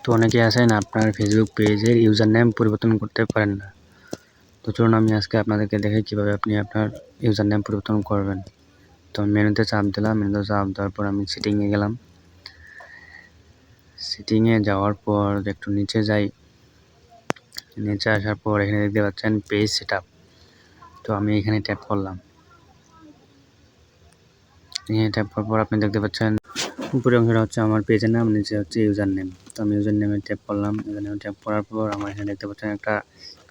তো অনেকে আছেন আপনার ফেসবুক পেজের ইউজার নেম পরিবর্তন করতে পারেন না। তো চলুন আমি আজকে আপনাদেরকে দেখাই কিভাবে আপনি আপনার ইউজার নেম পরিবর্তন করবেন। তো মেনুতে চাপ দিলাম, মেনুতে চাপ দেওয়ার পর আমি সেটিংয়ে গেলাম। সেটিংয়ে যাওয়ার পর একটু নিচে যাই, নিচে আসার পর এখানে দেখতে পাচ্ছেন পেজ সেটআপ। তো আমি এখানে ট্যাপ করলাম। এখানে ট্যাপ করার পর আপনি দেখতে পাচ্ছেন উপরের অংশটা হচ্ছে আমার পেজের নাম, নিচে হচ্ছে ইউজার নেম। তো আমি ইউজার নেমে ট্যাপ করলাম। ইউজার নেমে ট্যাপ করার পর আমার এখানে দেখতে পাচ্ছেন একটা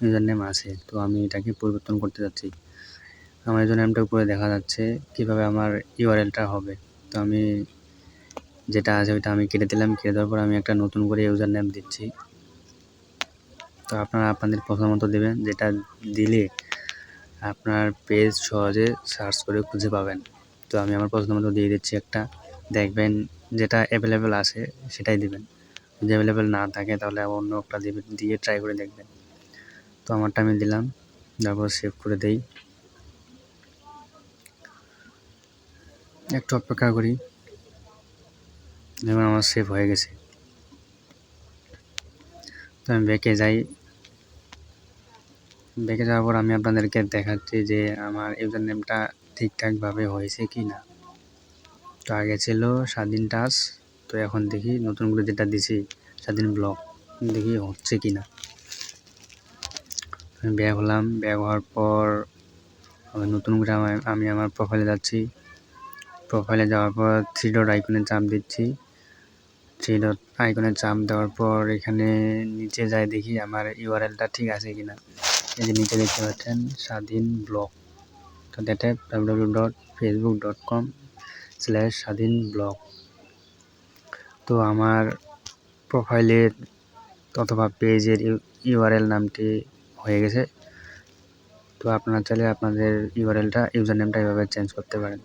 ইউজার নেম আছে। তো আমি এটাকে পরিবর্তন করতে যাচ্ছি। আমার ইউজার নেমটা উপরে দেখা যাচ্ছে, কিভাবে আমার ইউআরএলটা হবে। তো আমি যেটা আছে ওইটা আমি কেটে দিলাম। কেটে দেওয়ার পর আমি একটা নতুন করে ইউজার নেম দিচ্ছি। তো আপনারা আপনাদের পছন্দ মতো দেবেন, যেটা দিলে আপনার পেজ সহজে সার্চ করে খুঁজে পাবেন। তো আমি আমার পছন্দ মতো দিয়ে দিচ্ছি একটা। দেখবেন যেটা অ্যাভেলেবেল আছে সেটাই দিবেন, যদি অ্যাভেলেবেল না থাকে তাহলে অন্য একটা দিয়ে ট্রাই করে দেখবেন। তো আমারটা আমি দিলাম, তারপর সেভ করে দেই। একটু অপেক্ষা করি, যেমন আমার সেভ হয়ে গেছে। তো আমি ব্যাকে যাই। ব্যাকে যাওয়ার পর আমি আপনাদেরকে দেখাচ্ছি যে আমার ইউজার নেমটা ঠিকঠাকভাবে হয়েছে কি না। তো আগে ছিল স্বাধীন টাচ, তো এখন দেখি নতুন করে যেটা দিছি স্বাধীন ব্লগ, দেখি হচ্ছে কি না। আমি ব্যাক হলাম। ব্যাক হওয়ার পর আমি নতুন করে আমি আমার প্রোফাইলে যাচ্ছি। প্রোফাইলে যাওয়ার পর থ্রি ডট আইকনে চাপ দিচ্ছি। থ্রি ডট আইকনে চাপ দেওয়ার পর এখানে নিচে যাই, দেখি আমার ইউআরএলটা ঠিক আছে কিনা। এই যে নিচে দেখতে পাচ্ছেন স্বাধীন ব্লগ। তো দ্যাট www.facebook.com/স্বাধীন ব্লগ। তো আমার প্রোফাইলের অথবা পেজের ইউআরএল নামটি হয়ে গেছে। তো আপনারা চাইলে আপনাদের ইউআরএলটা ইউজার নেমটা এভাবে চেঞ্জ করতে পারেন।